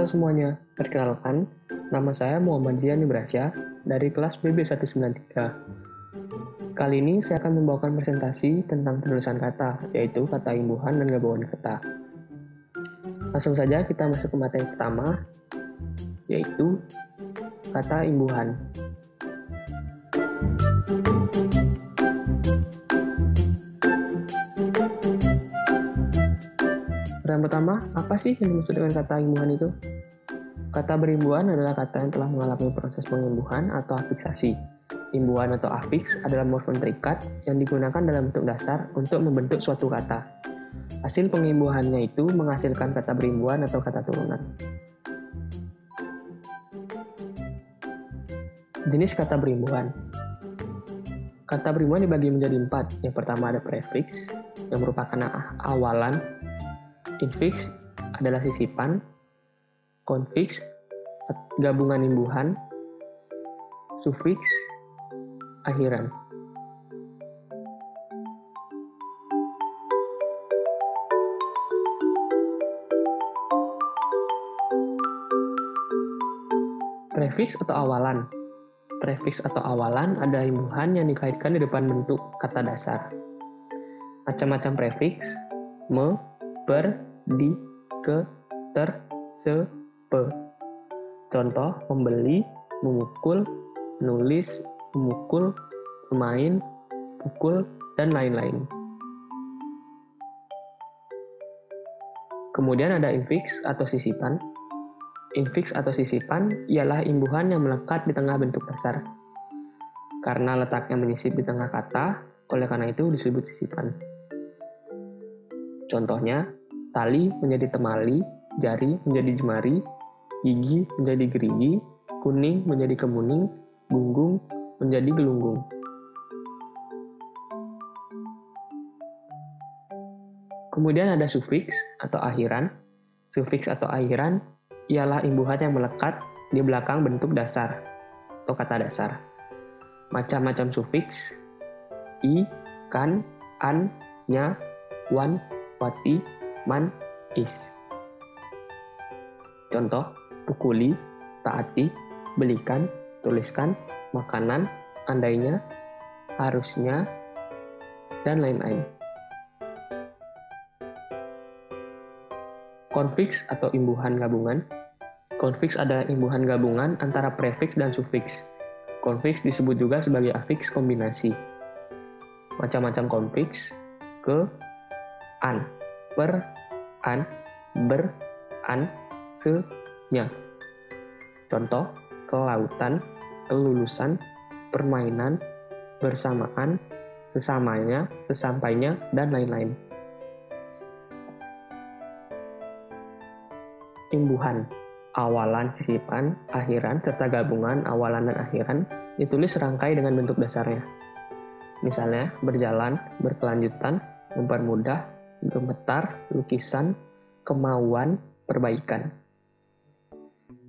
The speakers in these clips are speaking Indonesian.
Halo semuanya, perkenalkan, nama saya Muhammad Zian Ibrasya dari kelas BB193. Kali ini saya akan membawakan presentasi tentang penulisan kata, yaitu kata imbuhan dan gabungan kata. Langsung saja kita masuk ke materi pertama, yaitu kata imbuhan. Yang pertama, apa sih yang dimaksud dengan kata imbuhan itu? Kata berimbuhan adalah kata yang telah mengalami proses pengimbuhan atau afiksasi. Imbuhan atau afiks adalah morfem terikat yang digunakan dalam bentuk dasar untuk membentuk suatu kata. Hasil pengimbuhannya itu menghasilkan kata berimbuhan atau kata turunan. Jenis kata berimbuhan. Kata berimbuhan dibagi menjadi 4. Yang pertama ada prefiks, yang merupakan awalan. Infiks adalah sisipan, konfiks gabungan imbuhan, sufiks akhiran. Prefiks atau awalan. Prefiks atau awalan adalah imbuhan yang dikaitkan di depan bentuk kata dasar. Macam-macam prefiks: me, per, di, ke, ter, se, pe. Contoh, membeli, memukul, menulis, memukul, bermain, pukul, dan lain-lain. Kemudian ada infiks atau sisipan. Infiks atau sisipan ialah imbuhan yang melekat di tengah bentuk dasar. Karena letaknya menyisip di tengah kata, oleh karena itu disebut sisipan. Contohnya, tali menjadi temali, jari menjadi jemari, gigi menjadi gerigi, kuning menjadi kemuning, gunggung menjadi gelunggung. Kemudian ada sufiks atau akhiran. Sufiks atau akhiran ialah imbuhan yang melekat di belakang bentuk dasar atau kata dasar. Macam-macam sufiks: i, kan, an, nya, wan, wati, man, is. Contoh, pukuli, taati, belikan, tuliskan, makanan, andainya, harusnya, dan lain-lain. Konfiks atau imbuhan gabungan. Konfiks adalah imbuhan gabungan antara prefiks dan sufiks. Konfiks disebut juga sebagai afiks kombinasi. Macam-macam konfiks: ke, an, per, an, ber, an, se, nya. Contoh, kelautan, kelulusan, permainan, bersamaan, sesamanya, sesampainya, dan lain-lain. Imbuhan, awalan, sisipan, akhiran, serta gabungan awalan dan akhiran ditulis serangkai dengan bentuk dasarnya. Misalnya, berjalan, berkelanjutan, mempermudah, gemetar, lukisan, kemauan, perbaikan.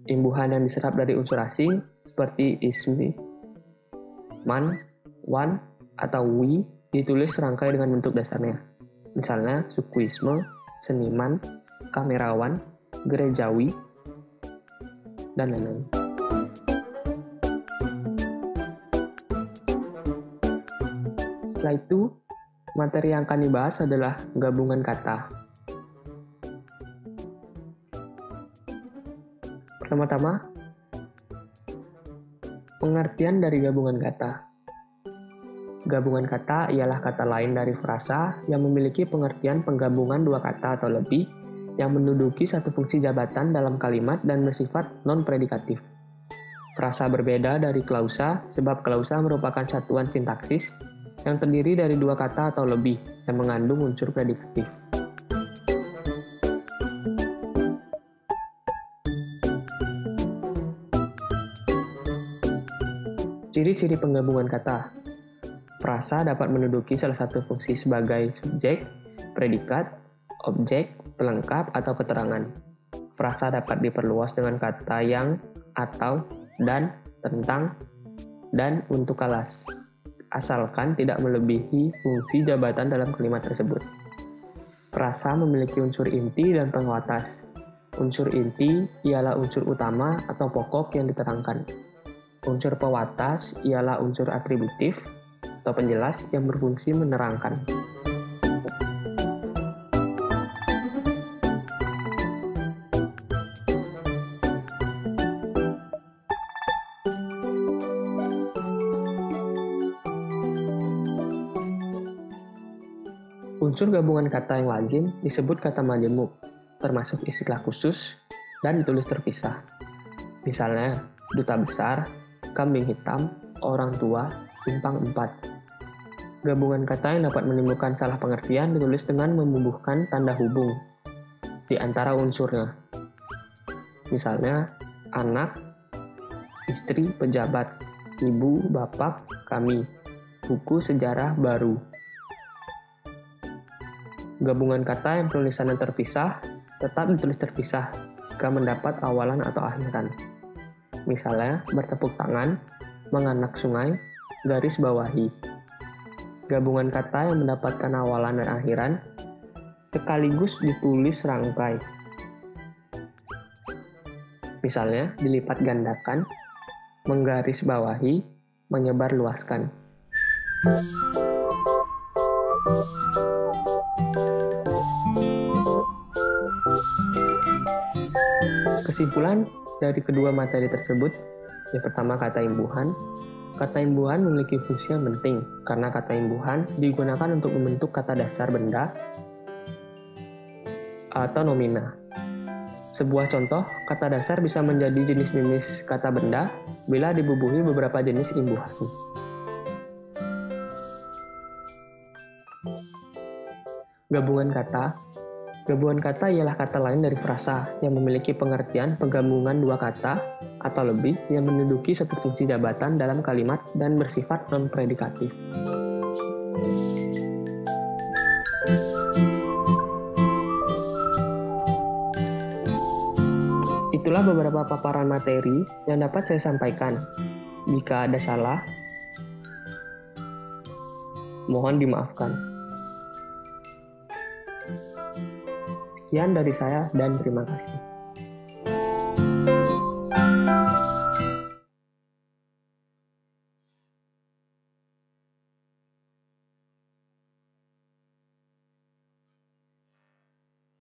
Imbuhan yang diserap dari unsur asing seperti ismi, man, wan, atau wi ditulis serangkai dengan bentuk dasarnya. Misalnya, sukuisme, seniman, kamerawan, gerejawi, dan lain-lain. Setelah itu, materi yang akan dibahas adalah gabungan kata. Pertama-tama, pengertian dari gabungan kata. Gabungan kata ialah kata lain dari frasa yang memiliki pengertian penggabungan dua kata atau lebih yang menduduki satu fungsi jabatan dalam kalimat dan bersifat non-predikatif. Frasa berbeda dari klausa sebab klausa merupakan satuan sintaksis yang terdiri dari dua kata atau lebih yang mengandung unsur predikatif. Ciri-ciri penggabungan kata. Frasa dapat menduduki salah satu fungsi sebagai subjek, predikat, objek, pelengkap, atau keterangan. Frasa dapat diperluas dengan kata yang, atau, dan, tentang, dan untuk alas, asalkan tidak melebihi fungsi jabatan dalam kalimat tersebut. Frasa memiliki unsur inti dan penguatas. Unsur inti ialah unsur utama atau pokok yang diterangkan. Unsur pewatas ialah unsur atributif atau penjelas yang berfungsi menerangkan. Unsur gabungan kata yang lazim disebut kata majemuk, termasuk istilah khusus, dan ditulis terpisah. Misalnya, duta besar, kambing hitam, orang tua, simpang 4. Gabungan kata yang dapat menimbulkan salah pengertian ditulis dengan membubuhkan tanda hubung di antara unsurnya. Misalnya, anak, istri, pejabat, ibu, bapak, kami, buku sejarah baru. Gabungan kata yang tulisannya terpisah tetap ditulis terpisah jika mendapat awalan atau akhiran. Misalnya, bertepuk tangan, menganak sungai, garis bawahi. Gabungan kata yang mendapatkan awalan dan akhiran sekaligus ditulis rangkai. Misalnya, dilipat gandakan, menggaris bawahi, menyebar luaskan. Kesimpulan dari kedua materi tersebut, yang pertama kata imbuhan. Kata imbuhan memiliki fungsi yang penting, karena kata imbuhan digunakan untuk membentuk kata dasar benda atau nomina. Sebuah contoh, kata dasar bisa menjadi jenis-jenis kata benda bila dibubuhi beberapa jenis imbuhan. Gabungan kata. Gabungan kata ialah kata lain dari frasa yang memiliki pengertian penggabungan dua kata atau lebih yang menduduki satu fungsi jabatan dalam kalimat dan bersifat non-predikatif. Itulah beberapa paparan materi yang dapat saya sampaikan. Jika ada salah, mohon dimaafkan. Sekian dari saya dan terima kasih.